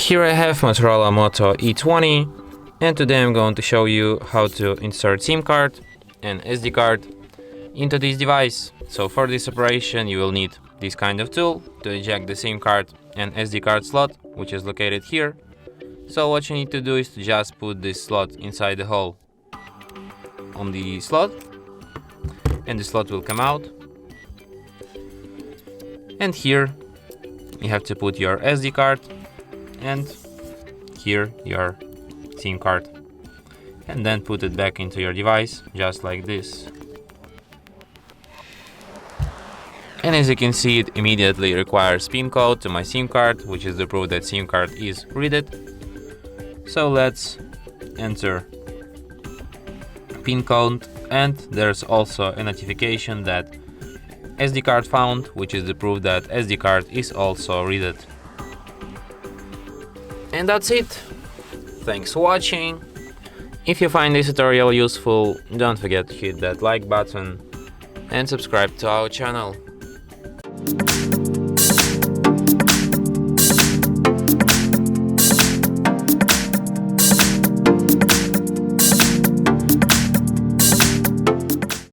Here I have Motorola Moto E20, and today I'm going to show you how to insert SIM card and SD card into this device. So for this operation you will need this kind of tool to eject the SIM card and SD card slot, which is located here. So what you need to do is to just put this slot inside the hole on the slot, and the slot will come out. And here you have to put your SD card and here your SIM card, and then put it back into your device just like this. And as you can see, it immediately requires PIN code to my SIM card, which is the proof that SIM card is read. So let's enter PIN code, and there's also a notification that SD card found, which is the proof that SD card is also read. And that's it. Thanks for watching. If you find this tutorial useful, don't forget to hit that like button and subscribe to our channel.